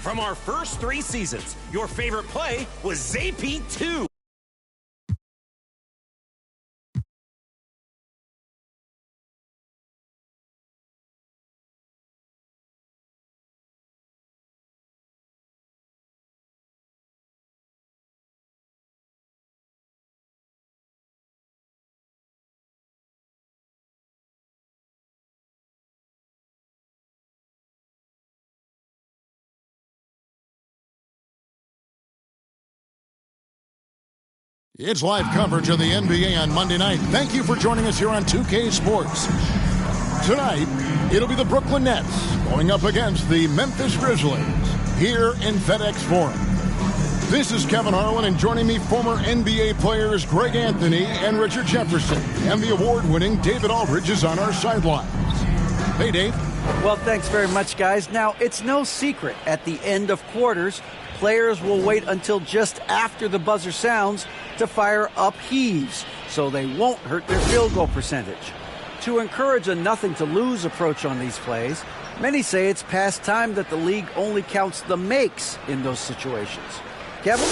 From our first 3 seasons, your favorite play was Zappy 2. It's live coverage of the NBA on Monday night. Thank you for joining us here on 2K Sports. Tonight, it'll be the Brooklyn Nets going up against the Memphis Grizzlies here in FedEx Forum. This is Kevin Harlan, and joining me, former NBA players Greg Anthony and Richard Jefferson. And the award-winning David Aldridge is on our sidelines. Hey, Dave. Well, thanks very much, guys. Now, it's no secret at the end of quarters, players will wait until just after the buzzer sounds to fire up heaves, so they won't hurt their field goal percentage. To encourage a nothing-to-lose approach on these plays, many say it's past time that the league only counts the makes in those situations. Kevin,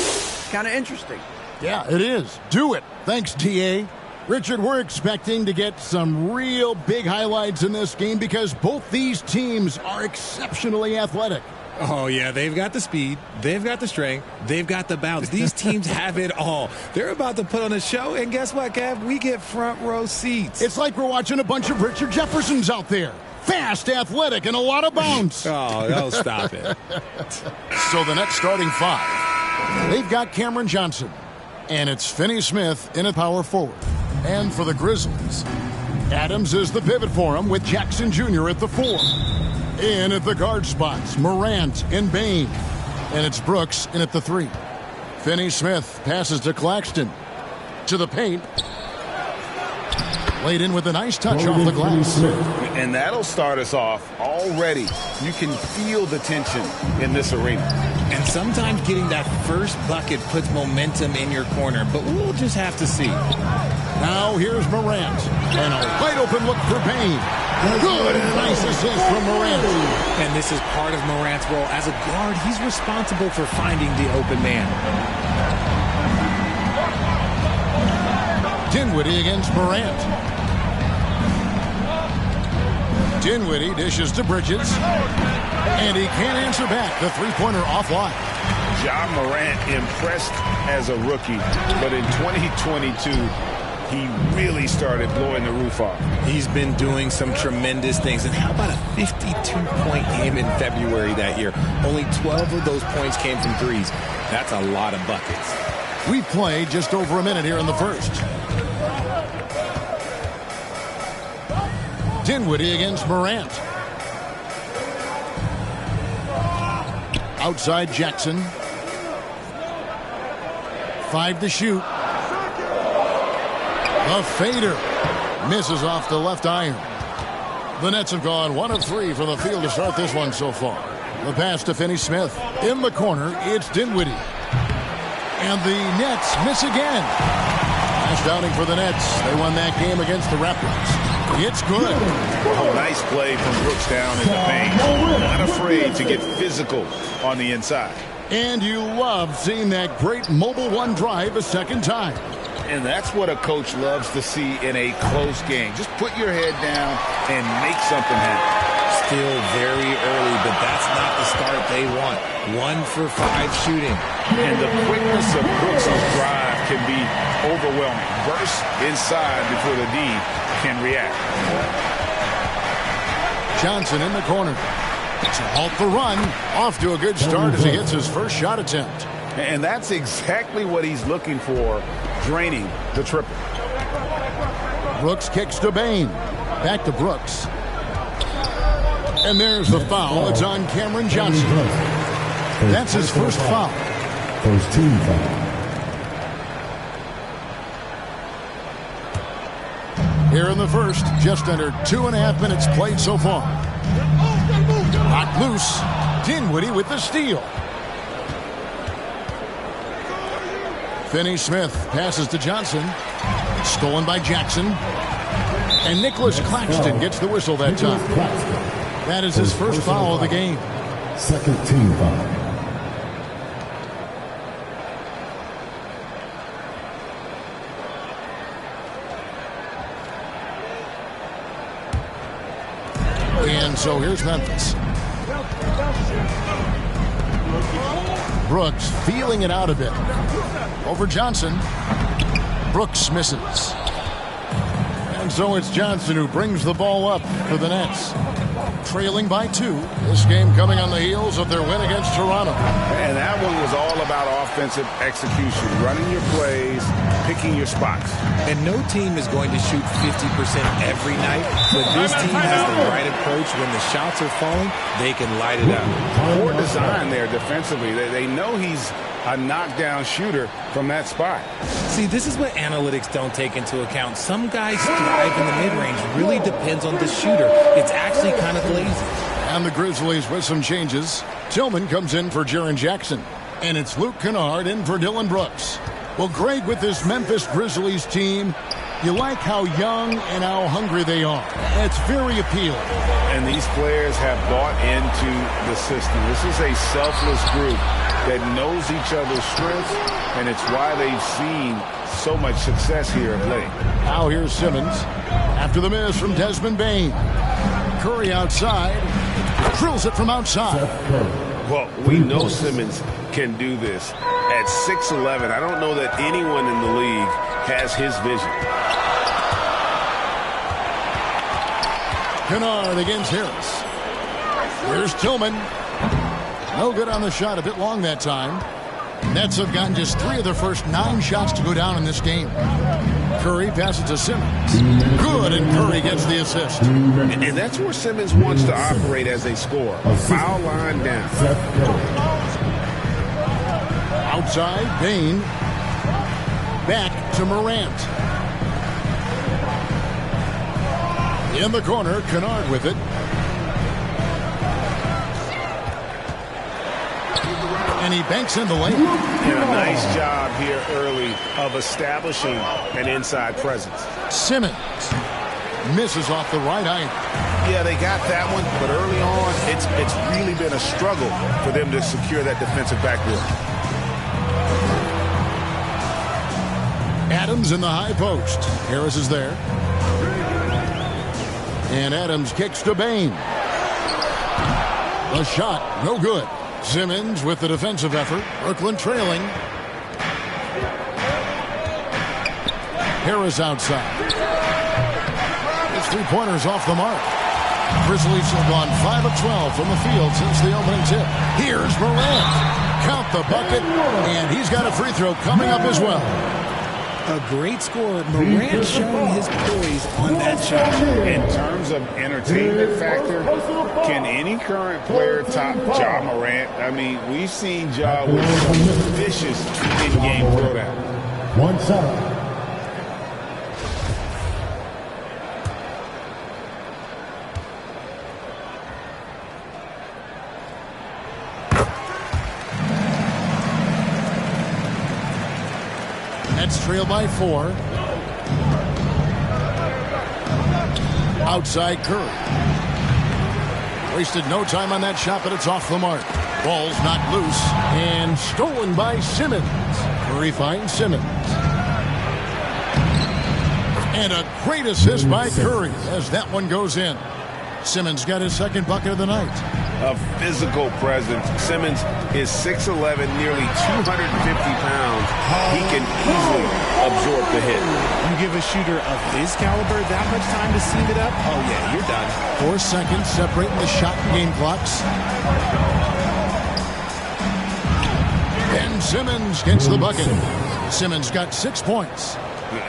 kind of interesting. Yeah, it is. Do it. Thanks, TA. Richard, we're expecting to get some real big highlights in this game because both these teams are exceptionally athletic. Oh, yeah, they've got the speed, they've got the strength, they've got the bounce. These teams have it all. They're about to put on a show, and guess what, Kev? We get front row seats. It's like we're watching a bunch of Richard Jeffersons out there. Fast, athletic, and a lot of bounce. Oh, stop it. So the Nets starting 5. They've got Cameron Johnson, and it's Finney-Smith in a power forward. And for the Grizzlies, Adams is the pivot for him with Jackson Jr. at the 4. In at the guard spots, Morant and Bane. And it's Brooks in at the 3. Finney-Smith passes to Claxton. To the paint. Laid in with a nice touch off the glass. And that'll start us off already. You can feel the tension in this arena. And sometimes getting that first bucket puts momentum in your corner, but we'll just have to see. Now here's Morant. And a wide open look for Bane. Good, nice assist from Morant. And this is part of Morant's role. As a guard, he's responsible for finding the open man. Dinwiddie against Morant. Dinwiddie dishes to Bridges. And he can't answer back. The three-pointer offline. Ja Morant impressed as a rookie, but in 2022, he really started blowing the roof off. He's been doing some tremendous things. And how about a 52-point game in February that year? Only 12 of those points came from threes. That's a lot of buckets. We've played just over a minute here in the first. Dinwiddie against Morant. Outside Jackson. 5 to shoot. The fader misses off the left iron. The Nets have gone 1 of 3 from the field to start this one so far. The pass to Finney-Smith. In the corner, it's Dinwiddie. And the Nets miss again. Last outing for the Nets. They won that game against the Raptors. It's good. Oh, nice play from Brooks down in the paint. Not afraid to get physical on the inside. And you love seeing that great mobile one drive a second time. And that's what a coach loves to see in a close game. Just put your head down and make something happen. Still very early, but that's not the start they want. 1 for 5 shooting. And the quickness of Brooks' drive can be overwhelming. Burst inside before the D can react. Johnson in the corner. To halt the run. Off to a good start as he hits his first shot attempt. And that's exactly what he's looking for, draining the triple. Brooks kicks to Bane. Back to Brooks. And there's the foul. It's on Cameron Johnson. That's his first foul. First team foul. Here in the first, just under 2.5 minutes played so far. Knocked loose. Dinwiddie with the steal. Finney-Smith passes to Johnson. Stolen by Jackson. And Nicholas Claxton gets the whistle that time. That is his first foul of the game. Second team foul. And so here's Memphis. Brooks feeling it out a bit. Over Johnson. Brooks misses. And so it's Johnson who brings the ball up for the Nets. Trailing by 2. This game coming on the heels of their win against Toronto. And that one was all about offensive execution. Running your plays, picking your spots. And no team is going to shoot 50% every night, but this team has the right approach. When the shots are falling, they can light it up. Poor design there defensively. They know he's a knockdown shooter from that spot. See, this is what analytics don't take into account. Some guys thrive in the mid-range. Really depends on the shooter. It's actually kind of lazy. And the Grizzlies with some changes. Tillman comes in for Jaren Jackson. And it's Luke Kennard in for Dillon Brooks. Well, Greg, with this Memphis Grizzlies team, you like how young and how hungry they are. It's very appealing. And these players have bought into the system. This is a selfless group that knows each other's strengths, and it's why they've seen so much success here of late. Now here's Simmons. After the miss from Desmond Bane. Curry outside. Drills it from outside. Well, we know Simmons can do this. At 6'11", I don't know that anyone in the league has his vision. Kennard against Harris. Here's Tillman. No good on the shot, a bit long that time. Nets have gotten just 3 of their first 9 shots to go down in this game. Curry passes to Simmons. Good, and Curry gets the assist. And that's where Simmons wants to operate as a scorer. Foul line down. Outside, Bane. Back to Morant. In the corner, Kennard with it. And he banks in the lane. And a nice job here early of establishing an inside presence. Simmons misses off the right eye. Yeah, they got that one, but early on, it's really been a struggle for them to secure that defensive backboard. Adams in the high post. Harris is there. And Adams kicks to Bane. The shot, no good. Simmons with the defensive effort. Brooklyn trailing. Harris outside. His three-pointers off the mark. Grizzlies have gone 5 of 12 from the field since the opening tip. Here's Morant. Count the bucket, and he's got a free throw coming up as well. A great scorer. Morant showing his poise on that shot. In terms of entertainment factor, can any current player top Ja Morant? I mean, we've seen Ja with some vicious in-game throwdown. One side. Nets trail by 4. Outside Curry. Wasted no time on that shot, but it's off the mark. Ball's knocked loose and stolen by Simmons. Curry finds Simmons. And a great assist by Curry as that one goes in. Simmons got his second bucket of the night. A physical presence. Simmons is 6'11", nearly 250 pounds. He can easily absorb the hit. You give a shooter of his caliber that much time to seam it up, oh yeah, you're done. 4 seconds separating the shot and game clocks. Ben Simmons gets the bucket. Simmons got 6 points.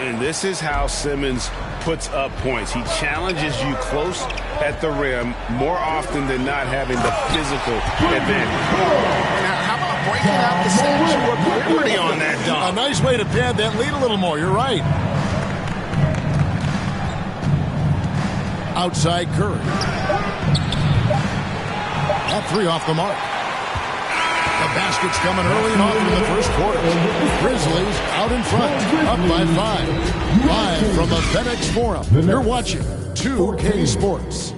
And this is how Simmons puts up points. He challenges you close at the rim more often than not, having the physical advantage. Now, how about breaking out the Statue of Liberty on that dunk? A nice way to pad that lead a little more. You're right. Outside Curry. That 3 off the mark. The basket's coming early and often in the first quarter. Grizzlies out in front, up by 5. Live from the FedEx Forum, you're watching 2K Sports.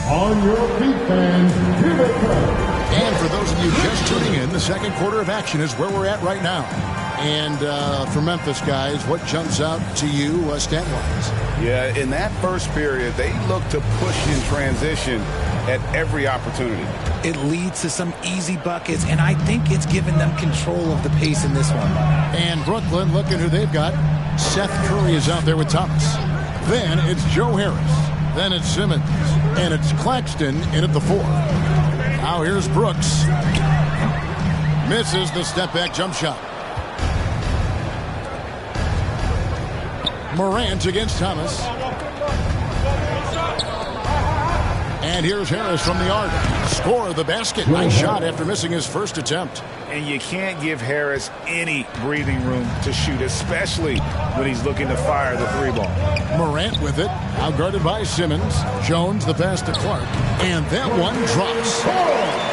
On your feet, fans, here they come. And for those of you just tuning in, the second quarter of action is where we're at right now. And for Memphis, guys, what jumps out to you stat-wise? Yeah, in that first period, they looked to push in transition at every opportunity. It leads to some easy buckets, and I think it's given them control of the pace in this one. And Brooklyn, looking who they've got. Seth Curry is out there with Thomas. Then it's Joe Harris. Then it's Simmons. And it's Claxton in at the 4. Now here's Brooks. Misses the step-back jump shot. Morant against Thomas. And here's Harris from the arc. Score the basket. Nice shot after missing his first attempt. And you can't give Harris any breathing room to shoot, especially when he's looking to fire the 3-ball. Morant with it. Now guarded by Simmons. Jones the pass to Clark. And that one drops.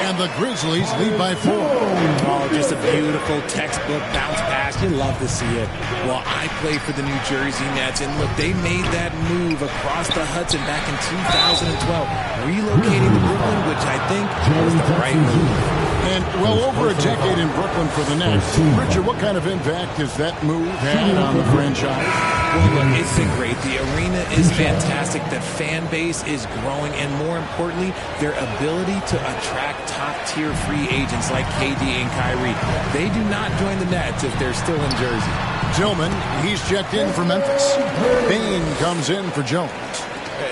And the Grizzlies lead by 4. Oh, just a beautiful textbook bounce pass. You love to see it. Well, I played for the New Jersey Nets, and look, they made that move across the Hudson back in 2012, relocating to Brooklyn, which I think was the right move. And well over a decade in Brooklyn for the Nets. Richard, what kind of impact has that move had on the franchise? Well, look, it's been great. The arena is fantastic. The fan base is growing. And more importantly, their ability to attract top-tier free agents like KD and Kyrie. They do not join the Nets if they're still in Jersey. Tillman, he's checked in for Memphis. Bain comes in for Jones.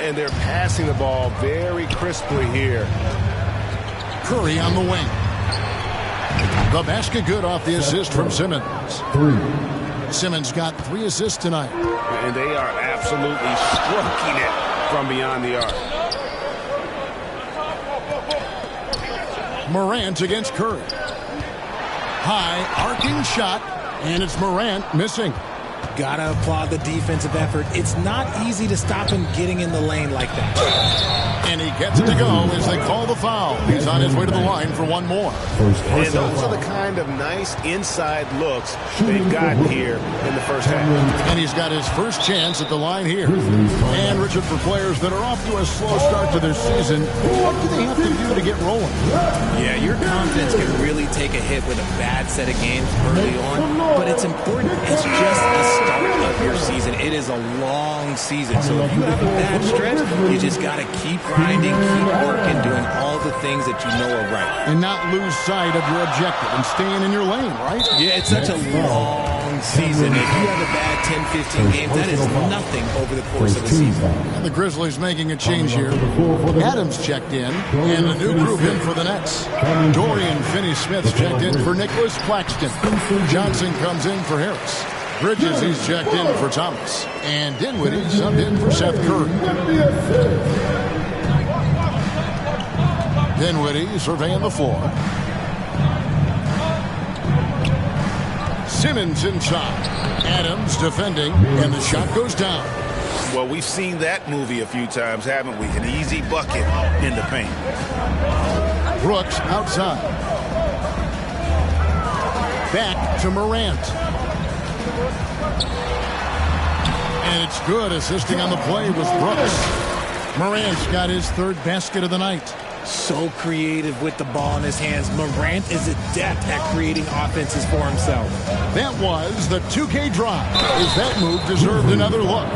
And they're passing the ball very crisply here. Curry on the wing. The basket good off the assist from Simmons. 3. Simmons got 3 assists tonight. And they are absolutely stroking it from beyond the arc. Morant against Curry. High arcing shot, and it's Morant missing. Gotta applaud the defensive effort. It's not easy to stop him getting in the lane like that. And he gets it to go as they call the foul. He's on his way to the line for one more. And those are the kind of nice inside looks they've gotten here in the first half. And he's got his first chance at the line here. And Richard, for players that are off to a slow start to their season, what do they have to do to get rolling? Yeah, your confidence can really take a hit with a bad set of games early on, but it's important. It's just a start of your season. It is a long season, so if you have a bad stretch, you just got to keep grinding, keep working, doing all the things that you know are right. And not lose sight of your objective and staying in your lane, right? Yeah, it's such a long season. If you have a bad 10, 15 games, that is nothing over the course of a season. And the Grizzlies making a change here. Adams checked in, and a new group in for the Nets. Dorian Finney-Smith checked in for Nicholas Claxton. Johnson comes in for Harris. Bridges, he's checked in for Thomas. And Dinwiddie subbed in for Seth Curry. Dinwiddie surveying the floor. Simmons inside. Adams defending, and the shot goes down. Well, we've seen that movie a few times, haven't we? An easy bucket in the paint. Brooks outside. Back to Morant. And it's good. Assisting on the play was Brooks. Morant's got his 3rd basket of the night. So creative with the ball in his hands. Morant is adept at creating offenses for himself. That was the 2K drive. As that move deserved another look.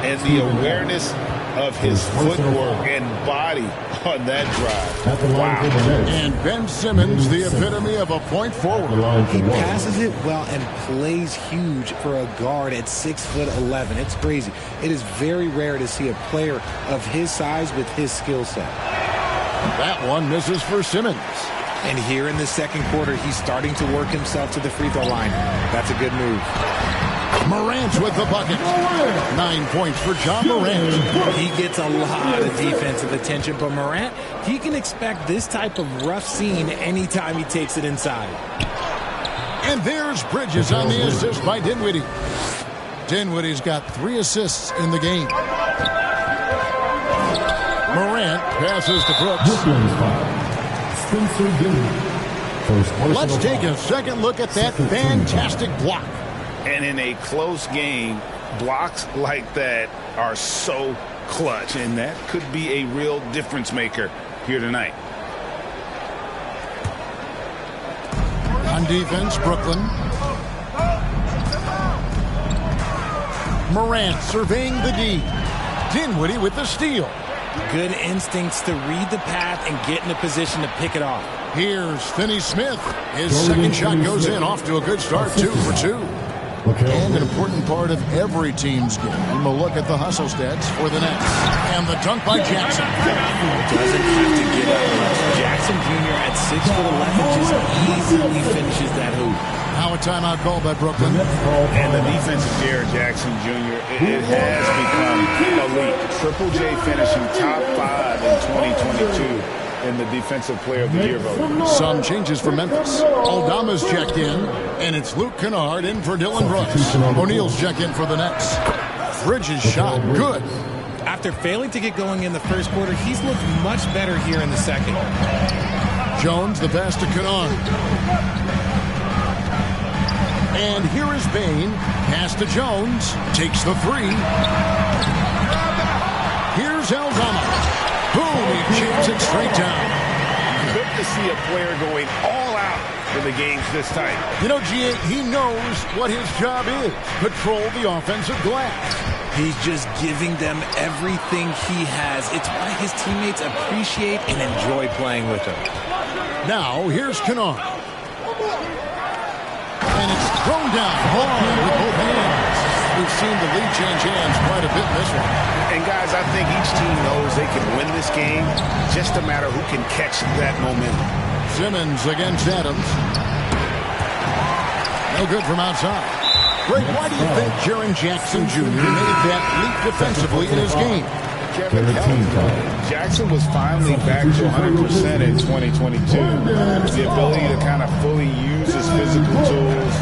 And the awareness of his footwork and body on that drive. Wow. And Ben Simmons, the epitome of a point forward. He passes it well and plays huge for a guard at 6'11". It's crazy. It is very rare to see a player of his size with his skill set. That one misses for Simmons. And here in the second quarter, he's starting to work himself to the free throw line. That's a good move. Morant with the bucket. 9 points for John Morant. He gets a lot of defensive attention, but Morant, he can expect this type of rough scene anytime he takes it inside. And there's Bridges on the assist by Dinwiddie. Dinwiddie's got 3 assists in the game. Morant passes to Brooks. Let's take a second look at that fantastic block. And in a close game, blocks like that are so clutch, and that could be a real difference maker here tonight. On defense, Brooklyn. Morant surveying the D. Dinwiddie with the steal. Good instincts to read the path and get in a position to pick it off. Here's Finney Smith. His second shot goes in, off to a good start, 2 for 2. And an important part of every team's game. We'll look at the hustle stats for the Nets. And the dunk by Jackson. Doesn't have to get up much. Jackson Jr. at 6'11" just easily finishes that hoop. Now a timeout call by Brooklyn. And the defense of Jaren Jackson Jr., it has become elite. Triple J finishing top 5 in 2022 in the Defensive Player of the Year vote. Some changes for Memphis. Aldama's checked in, and it's Luke Kennard in for Dylan Brooks. O'Neal's checked in for the Nets. Bridges shot, good. After failing to get going in the first quarter, he's looked much better here in the second. Jones, the pass to Kennard. And here is Bane. Pass to Jones. Takes the 3. Here's Aldama. Boom, he jams it straight down. Good to see a player going all out in the games this tight. You know, G.A., he knows what his job is. Patrol the offensive glass. He's just giving them everything he has. It's why his teammates appreciate and enjoy playing with him. Now, here's Kennard. And it's thrown down hard with both hands. We've seen the lead change hands quite a bit in this one. And guys, I think each team knows they can win this game. Just a matter who can catch that momentum. Simmons against Adams. No good from outside. Greg, why do you think Jaren Jackson Jr. made that leap defensively in his game? Jackson was finally back to 100% in 2022. The ability to kind of fully use his physical tools.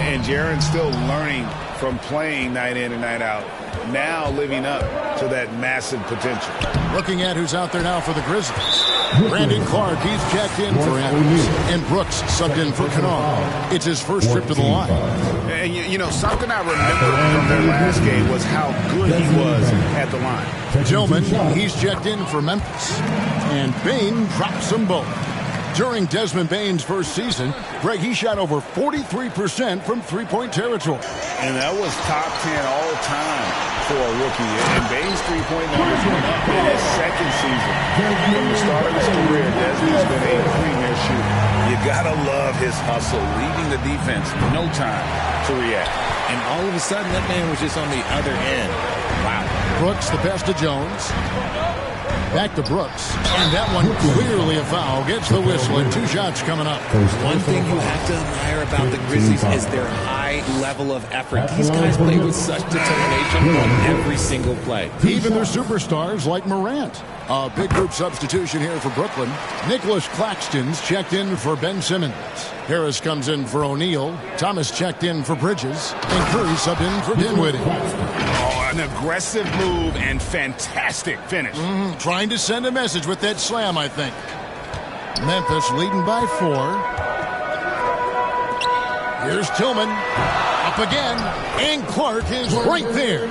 And Jaren's still learning from playing night in and night out. Now living up to that massive potential. Looking at who's out there now for the Grizzlies. Brandon Clark, he's checked in for Adams. And Brooks subbed in for Kennard. It's his first trip to the line. And you know, something I remember from their last game was how good he was at the line. Tillman, he's checked in for Memphis. And Bane drops them both. During Desmond Bane's first season, Greg, he shot over 43% from three-point territory. And that was top 10 all-time for a rookie. And Bane's three-point numbers went up in his second season. From the start of his career, Desmond's been a premier shooter. You gotta love his hustle, leaving the defense no time to react. And all of a sudden, that man was just on the other end. Wow. Brooks, the pass to Jones. Back to Brooks. And that one clearly a foul. Gets the whistle and 2 shots coming up. One thing you have to admire about the Grizzlies is their high level of effort. These guys play with such determination on every single play. Even their superstars like Morant. A big group substitution here for Brooklyn. Nicholas Claxton's checked in for Ben Simmons. Harris comes in for O'Neal. Thomas checked in for Bridges. And Curry subbed in for Dinwiddie. Oh, an aggressive move and fantastic finish. Trying to send a message with that slam, I think. Memphis leading by 4. Here's Tillman. Up again. And Clark is right there.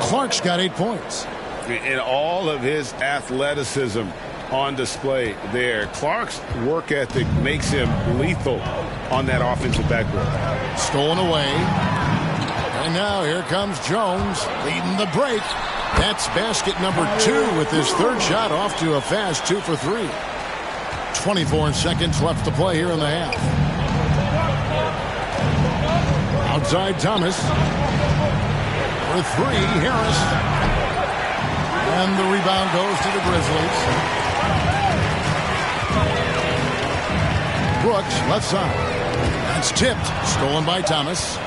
Clark's got 8 points. And all of his athleticism on display there. Clark's work ethic makes him lethal on that offensive backboard. Stolen away. And now here comes Jones leading the break. That's basket number 2 with his third shot off to a fast 2 for 3. 24 seconds left to play here in the half. Outside Thomas. For 3, Harris. And the rebound goes to the Grizzlies. Brooks, left side. That's tipped. Stolen by Thomas.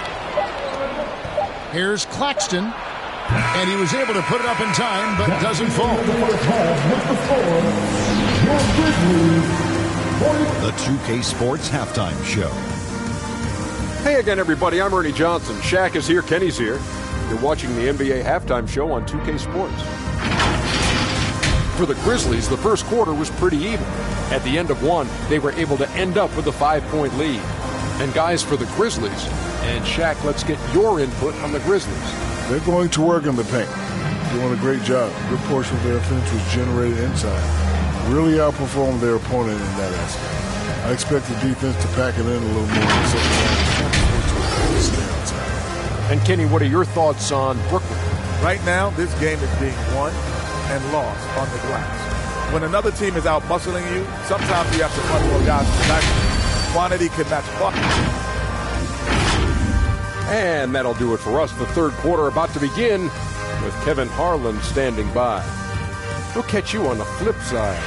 Here's Claxton. And he was able to put it up in time, but doesn't fall. The 2K Sports Halftime Show. Hey again, everybody. I'm Ernie Johnson. Shaq is here. Kenny's here. You're watching the NBA Halftime Show on 2K Sports. For the Grizzlies, the first quarter was pretty even. At the end of one, they were able to end up with a 5-point lead. And guys, for the Grizzlies, and Shaq, let's get your input on the Grizzlies. They're going to work in the paint. Doing a great job. A good portion of their offense was generated inside. Really outperformed their opponent in that aspect. I expect the defense to pack it in a little more in the second half. And Kenny, what are your thoughts on Brooklyn? Right now, this game is being won and lost on the glass. When another team is out muscling you, sometimes you have to run more guys to match. Quantity can match quantity. And that'll do it for us. The third quarter about to begin with Kevin Harlan standing by. We'll catch you on the flip side.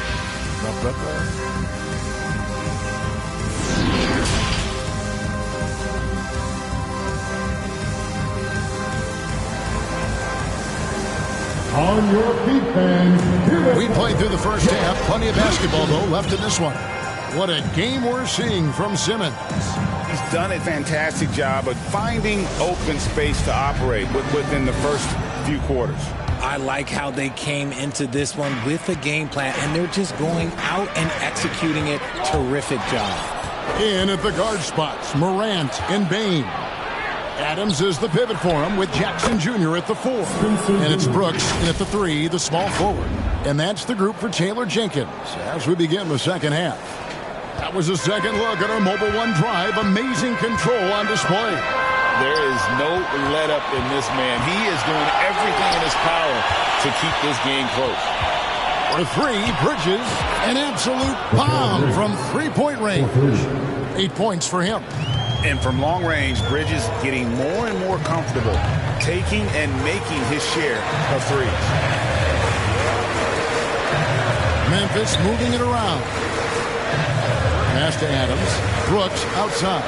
On your feet, fans. We played through the first half. Plenty of basketball, though, left in this one. What a game we're seeing from Simmons. He's done a fantastic job of finding open space to operate within the first few quarters. I like how they came into this one with a game plan, and they're just going out and executing it. Terrific job. In at the guard spots, Morant and Bane. Adams is the pivot for him with Jackson Jr. at the 4. And it's Brooks in at the 3, the small forward. And that's the group for Taylor Jenkins as we begin the second half. That was a second look at our Mobile One drive. Amazing control on display. There is no let up in this man. He is doing everything in his power to keep this game close. For 3, Bridges, an absolute bomb from three-point range. 8 points for him. And from long range, Bridges getting more and more comfortable taking and making his share of threes. Memphis moving it around. Pass to Adams. Brooks outside.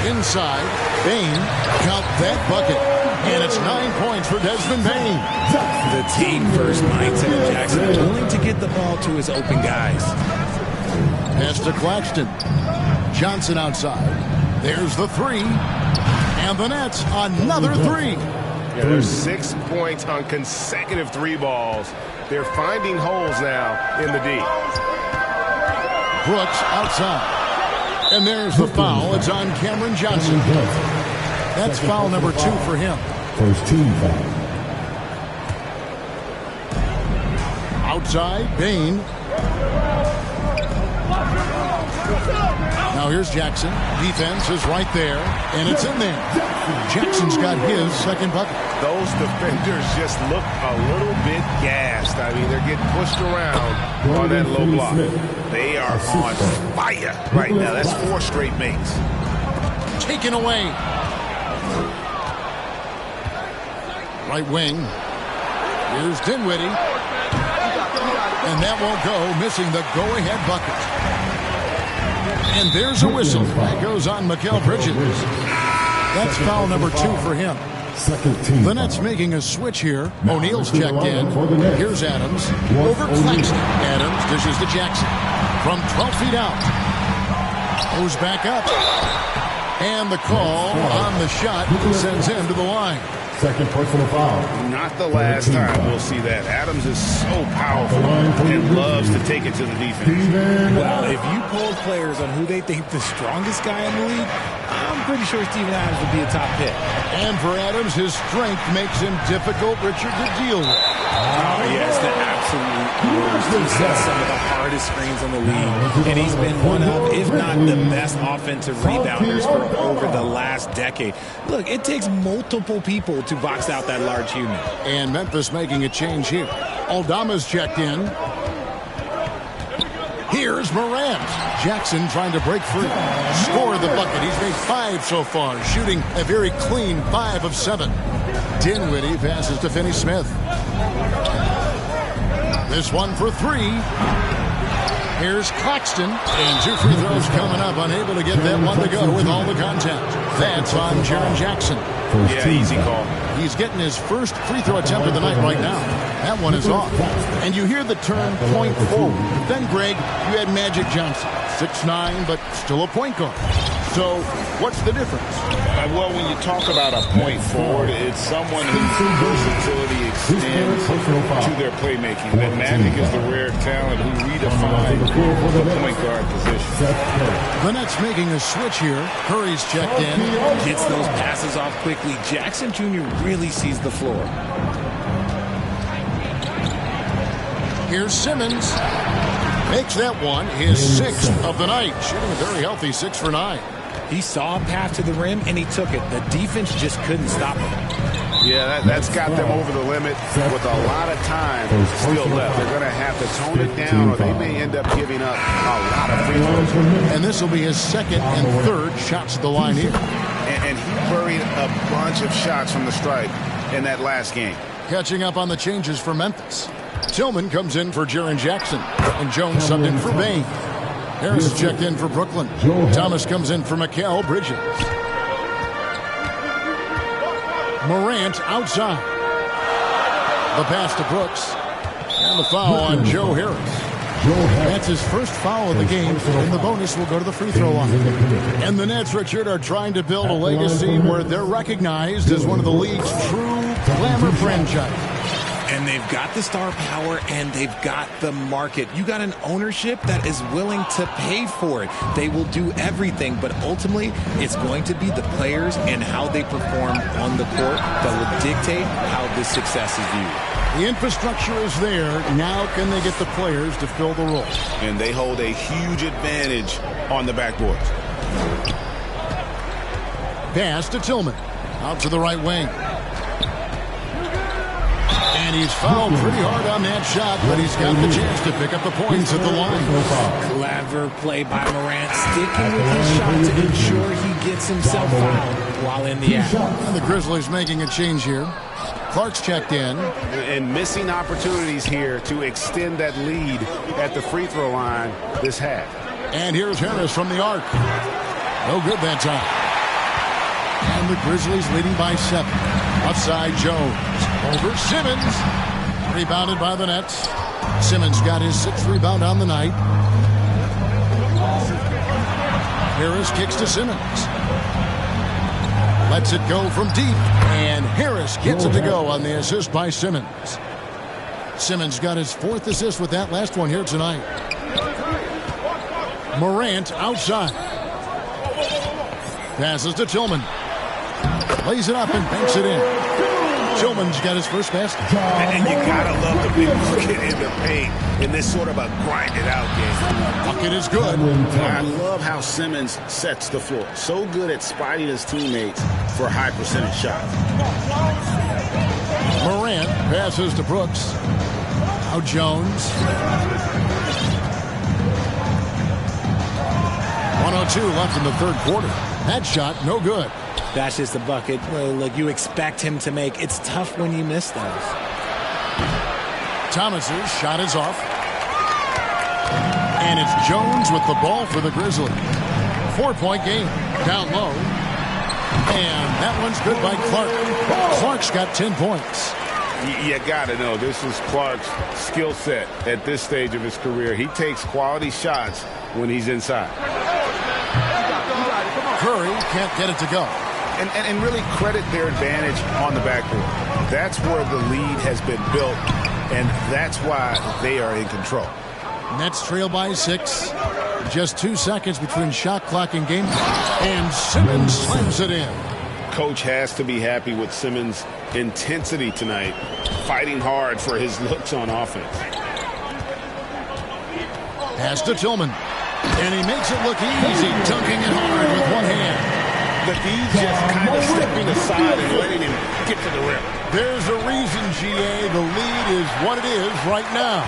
Inside. Bane. Count that bucket. And it's 9 points for Desmond Bane. The team-first mindset of Jackson, willing to get the ball to his open guys. Pass to Claxton. Johnson outside. There's the 3. And the Nets, another 3. Yeah, there's 6 points on consecutive 3 balls. They're finding holes now in the D. Brooks outside. And there's the foul. It's on Cameron Johnson. That's foul number 2 for him. First team foul. Outside, Bane. Now here's Jackson. Defense is right there, and it's in there. Jackson's got his second bucket. Those defenders just look a little bit gassed. I mean, they're getting pushed around on that low block. They are on fire right now. That's 4 straight makes. Taken away. Right wing. Here's Dinwiddie. And that won't go, missing the go-ahead bucket. And there's a whistle. That goes on Mikal Bridges. That's foul number 2 for him. The Nets making a switch here. O'Neal's checked in. Here's Adams. Over Claxton. Adams dishes to Jackson. From 12 feet out. Goes back up. And the call on the shot sends him to the line. Second personal foul. Not the last time we'll see that. Adams is so powerful and loves to take it to the defense. Well, if you poll players on who they think the strongest guy in the league, I'm pretty sure Steven Adams would be a top pick. And for Adams, his strength makes him difficult, Richard, to deal with. Oh, yes, the absolute worst. He sets some of the hardest screens in the league, and he's been one of, if not the best offensive rebounders for over the last decade. Look, it takes multiple people to box out that large human. And Memphis making a change here. Aldama's checked in. Here's Morant. Jackson trying to break free. Score the bucket. He's made 5 so far, shooting a very clean 5 of 7. Dinwiddie passes to Finney-Smith. This one for 3. Here's Claxton. And 2 free throws coming up. Unable to get that one to go with all the contact. That's on Jaren Jackson. Yeah, easy call. He's getting his first free throw attempt of the night right now. That one is off. And you hear the term point forward. Then, Greg, you had Magic Johnson. 6'9", but still a point guard. So, what's the difference? Well, when you talk about a point forward, it's someone whose versatility extends to their playmaking. That Magic is the rare talent who redefines the point guard position. The Nets making a switch here. Curry's checked in. Gets those passes off quickly. Jackson Jr. really sees the floor. Here's Simmons. Makes that one his 6th of the night. Shooting a very healthy 6 for 9. He saw a path to the rim, and he took it. The defense just couldn't stop him. Yeah, that's got them over the limit with a lot of time still left. They're going to have to tone it down, or they may end up giving up a lot of free throws. And this will be his second and third shots at the line here. And he buried a bunch of shots from the stripe in that last game. Catching up on the changes for Memphis. Tillman comes in for Jaren Jackson, and Jones subbed in for Bain. Harris checked in for Brooklyn. Thomas comes in for Mikal Bridges. Morant outside. The pass to Brooks. And the foul on Joe Harris. That's his first foul of the game, and the bonus will go to the free throw line. And the Nets, Richard, are trying to build a legacy where they're recognized as one of the league's true glamour franchises. And they've got the star power, and they've got the market. You got an ownership that is willing to pay for it. They will do everything, but ultimately, it's going to be the players and how they perform on the court that will dictate how this success is viewed. The infrastructure is there. Now can they get the players to fill the role? And they hold a huge advantage on the backboards. Pass to Tillman. Out to the right wing. And he's fouled pretty hard on that shot, but he's got the chance to pick up the points at the line. Clever play by Morant, sticking with his shot to ensure he gets himself fouled while in the act. And the Grizzlies making a change here. Clark's checked in. And missing opportunities here to extend that lead at the free throw line this half. And here's Harris from the arc. No good that time. And the Grizzlies leading by 7. Outside Jones. Over Simmons. Rebounded by the Nets. Simmons got his 6th rebound on the night. Harris kicks to Simmons. Lets it go from deep. And Harris gets it to go on the assist by Simmons. Simmons got his 4th assist with that last one here tonight. Morant outside. Passes to Tillman. Lays it up and banks it in. Tillman's got his first basket. And you gotta love the big bucket in the paint in this sort of a grinded-out game. Bucket is good. I love how Simmons sets the floor. So good at spotting his teammates for high-percentage shots. Morant passes to Brooks. Now Jones. 1:02 left in the third quarter. That shot, no good. That's just a bucket like you expect him to make. It's tough when you miss those. Thomas's shot is off. And it's Jones with the ball for the Grizzlies. 4-point game. Down low. And that one's good by Clark. Clark's got 10 points. You got to know, this is Clark's skill set at this stage of his career. He takes quality shots when he's inside. Curry can't get it to go. And really credit their advantage on the backboard. That's where the lead has been built, and that's why they are in control. Nets trail by 6. Just 2 seconds between shot clock and game. And Simmons slams it in. Coach has to be happy with Simmons' intensity tonight, fighting hard for his looks on offense. Pass to Tillman. And he makes it look easy, dunking it hard with one hand. But he's just kind of stepping aside and letting him get to the rim. There's a reason, GA. The lead is what it is right now.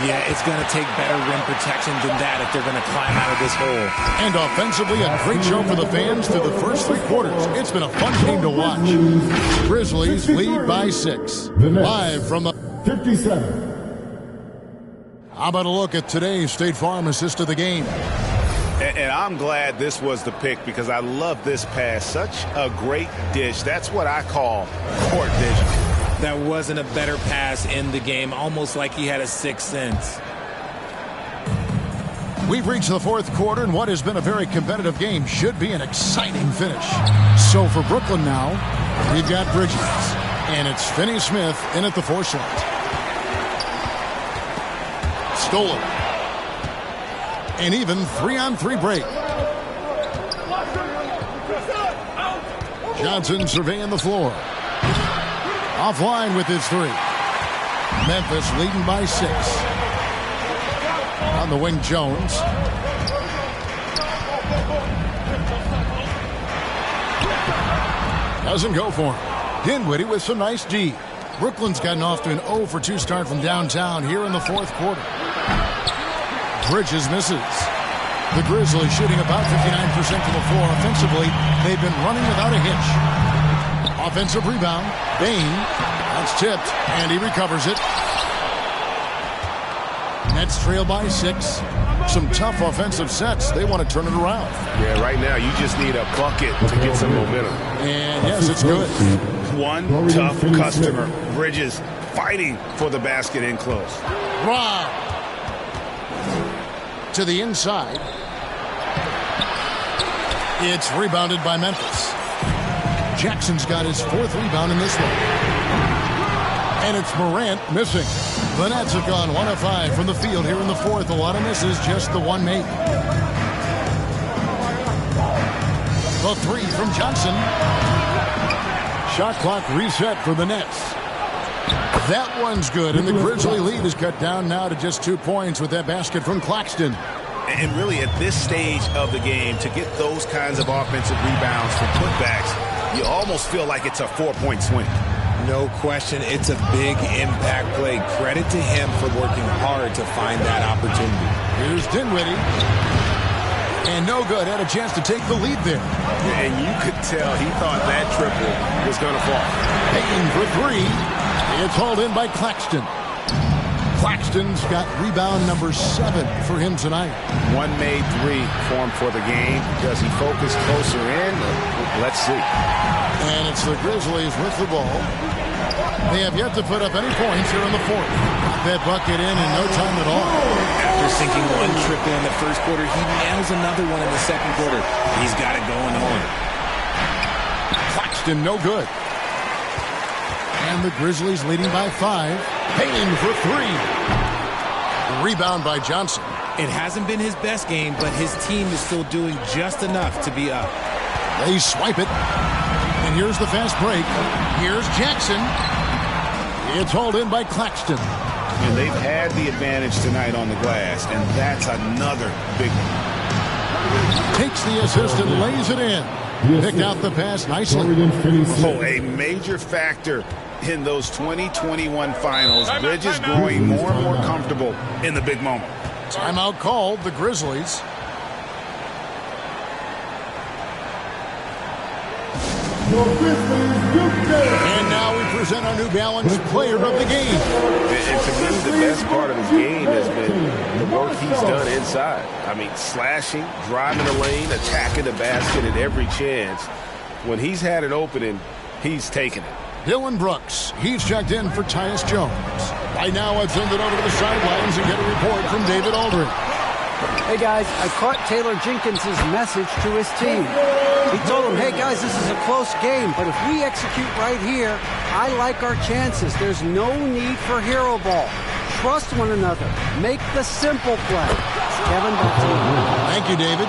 Yeah, it's going to take better rim protection than that if they're going to climb out of this hole. And offensively, a great show for the fans through the first 3 quarters. It's been a fun game to watch. Grizzlies lead by 6. Live from the 57. How about a look at today's State Farm assist of the game? And I'm glad this was the pick because I love this pass. Such a great dish. That's what I call court vision. That wasn't a better pass in the game, almost like he had a 6th sense. We've reached the 4th quarter, and what has been a very competitive game should be an exciting finish. So for Brooklyn now, we've got Bridges, and it's Finney Smith in at the 4 slot. Stolen. An even 3-on-3 break. Johnson surveying the floor. Offline with his 3. Memphis leading by 6. On the wing, Jones. Doesn't go for him. Dinwiddie with some nice D. Brooklyn's gotten off to an 0 for 2 start from downtown here in the fourth quarter. Bridges misses. The Grizzlies shooting about 59% from the floor offensively. They've been running without a hitch. Offensive rebound. Bane. That's tipped, and he recovers it. Nets trail by 6. Some tough offensive sets. They want to turn it around. Yeah, right now you just need a bucket to get some momentum. And yes, it's good. One tough customer. Bridges fighting for the basket in close. Wow. To the inside. It's rebounded by Memphis. Jackson's got his 4th rebound in this one. And it's Morant missing. The Nets have gone 1 of 5 from the field here in the fourth. A lot of misses, just the one made. The 3 from Johnson. Shot clock reset for the Nets. That one's good, and the Grizzly lead is cut down now to just 2 points with that basket from Claxton. And really, at this stage of the game, to get those kinds of offensive rebounds from putbacks, you almost feel like it's a 4-point swing. No question, it's a big impact play. Credit to him for working hard to find that opportunity. Here's Dinwiddie. And no good. Had a chance to take the lead there. And you could tell he thought that triple was going to fall. Payton for 3. It's hauled in by Claxton. Claxton's got rebound number 7 for him tonight. One made 3 for him for the game. Does he focus closer in? Let's see. And it's the Grizzlies with the ball. They have yet to put up any points here in the fourth. That bucket in no time at all. After sinking one triple in the first quarter, he nails another one in the second quarter. He's got it going on. Claxton, no good. And the Grizzlies leading by 5. Payton for 3. Rebound by Johnson. It hasn't been his best game, but his team is still doing just enough to be up. They swipe it. And here's the fast break. Here's Jackson. It's hauled in by Claxton. And they've had the advantage tonight on the glass, and that's another big one. Takes the assist and lays it in. Picked out the pass nicely. Oh, a major factor in those 2021 finals. Bridges growing more and more comfortable in the big moment. Timeout called, the Grizzlies. And now we present our New Balance Player of the Game. And to me, the best part of his game has been the work he's done inside. I mean, slashing, driving the lane, attacking the basket at every chance. When he's had an opening, he's taken it. Dylan Brooks, he's checked in for Tyus Jones. Right now, I've send it over to the sidelines and get a report from David Aldridge. Hey, guys, I caught Taylor Jenkins' message to his team. He told them, hey, guys, this is a close game, but if we execute right here, I like our chances. There's no need for hero ball. Trust one another. Make the simple play. Kevin, back to you. Thank you, David.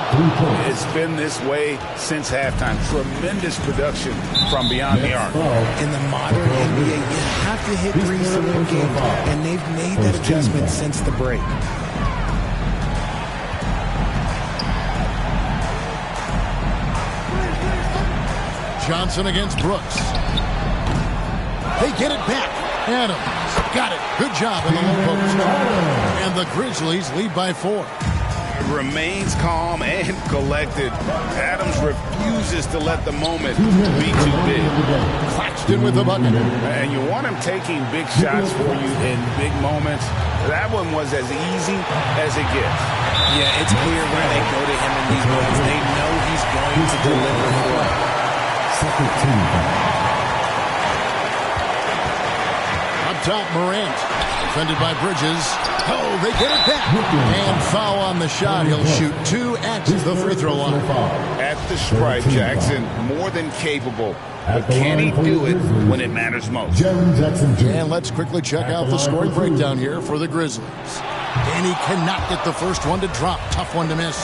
It's been this way since halftime. Tremendous production from beyond the arc. In the modern NBA, you have to hit threes to win games, and they've made that adjustment since the break. Johnson against Brooks. They get it back. Adams got it. Good job in the low post. And the Grizzlies lead by 4. Remains calm and collected. Adams refuses to let the moment be too big. Claxton with the bucket. And you want him taking big shots for you in big moments. That one was as easy as it gets. Yeah, it's clear where they go to him in these moments. They know he's going to deliver for them. Up top, Morant. Defended by Bridges. Oh, they get it back. And foul on the shot. He'll shoot 2 at the free throw line. At the stripe, Jackson, more than capable. But can he do it when it matters most? And let's quickly check out the scoring breakdown here for the Grizzlies. And he cannot get the first one to drop. Tough one to miss.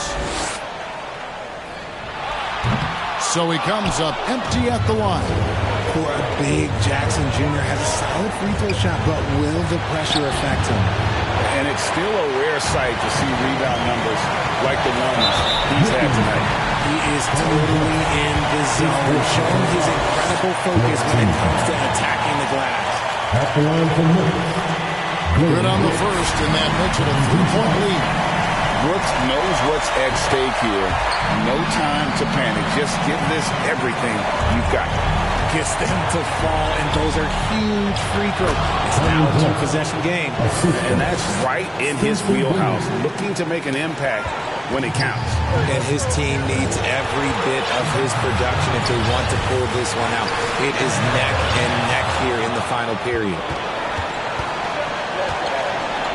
So he comes up empty at the line. For a big Jackson Jr. has a solid free throw shot, but will the pressure affect him? And it's still a rare sight to see rebound numbers like the ones he's had tonight. He is totally in the showing his incredible focus when it comes to attacking the glass. At the line for Memphis. Good on the first, and that makes it a 3-point lead. Brooks knows what's at stake here. No time to panic. Just give this everything you've got. Gets them to fall, and those are huge free throws. It's now a two-possession game. And that's right in his wheelhouse, looking to make an impact when it counts. And his team needs every bit of his production if they want to pull this one out. It is neck and neck here in the final period.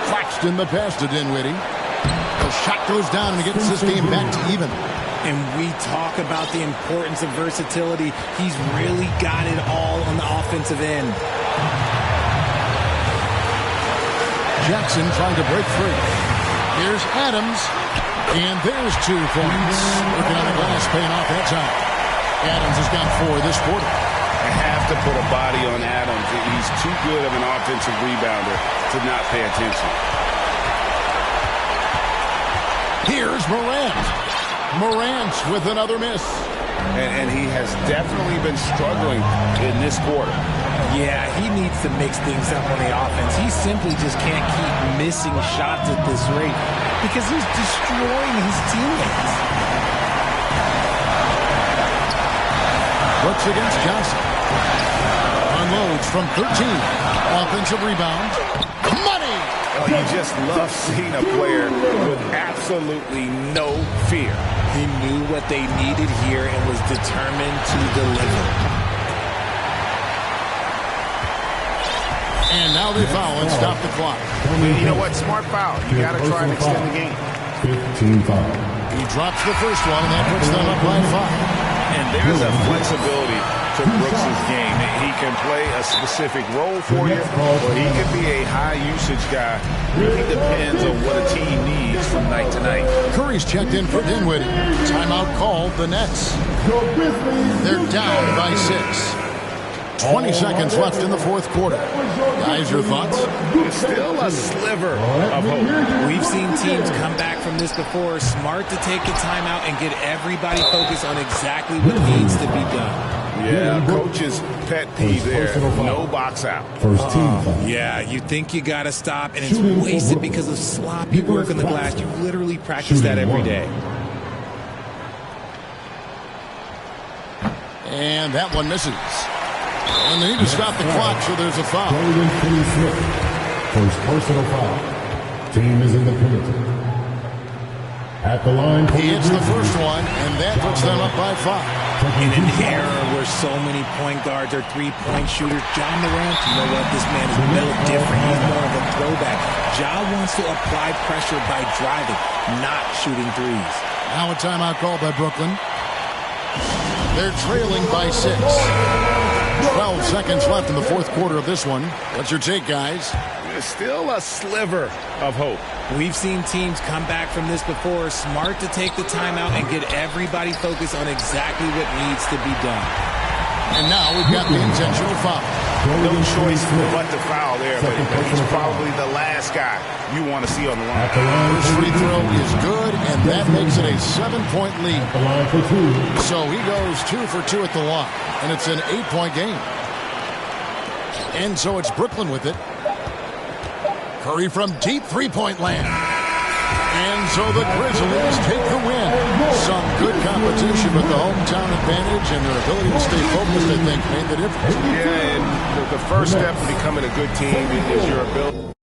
Claxton the pass to Dinwiddie. The shot goes down and it gets this game back to even. And we talk about the importance of versatility. He's really got it all on the offensive end. Jackson trying to break free. Here's Adams. And there's 2 points. Working on the glass, paying off that time. Adams has got 4 this quarter. I have to put a body on Adams. He's too good of an offensive rebounder to not pay attention. Here's Morant. Morant with another miss. And he has definitely been struggling in this quarter. Yeah, he needs to mix things up on the offense. He simply just can't keep missing shots at this rate because he's destroying his teammates. Brooks against Johnson. Unloads from 13. Offensive rebound. Money! Oh, you just love seeing a player with absolutely no fear. He knew what they needed here and was determined to deliver. And now they foul and stop the clock. You know what? Smart foul. You got to try and extend the game. 15 fouls. He drops the first one, and that puts them up by 5. And there's a flexibility to Brooks' game. He can play a specific role for you, or he could be a high-usage guy. Really depends on what a team needs from night to night. Curry's checked in for Dinwiddie. Timeout called the Nets. They're down by 6. 20 seconds left in the fourth quarter. Guys, your thoughts? Still a sliver of hope. We've seen teams come back from this before. Smart to take the timeout and get everybody focused on exactly what needs to be done. Yeah, coach's pet peeve there. No box out. First team foul. Yeah, you think you got to stop, and it's wasted because of sloppy work on the glass. You literally practice that every day. And that one misses. And they need to stop the clock, so there's a foul. First personal foul. Team is in the penalty. At the line. He hits the first one, and that puts them up by 5. In an era where so many point guards are three-point shooters, Ja Morant, you know what? This man is built different. He's more of a throwback. Ja wants to apply pressure by driving, not shooting threes. Now a timeout called by Brooklyn. They're trailing by 6. 12 seconds left in the fourth quarter of this one. What's your take, guys? There's still a sliver of hope. We've seen teams come back from this before. Smart to take the timeout and get everybody focused on exactly what needs to be done. And now we've got the intentional foul. No choice but to foul there, but he's probably the last guy you want to see on the line. First free throw is good, and that makes it a 7-point lead. So he goes 2 for 2 at the line, and it's an 8-point game. And so it's Brooklyn with it. Curry from deep three-point land. And so the Grizzlies take the win. Some good competition, but the hometown advantage and their ability to stay focused, I think, made the difference. Yeah, and the first step to becoming a good team is your ability.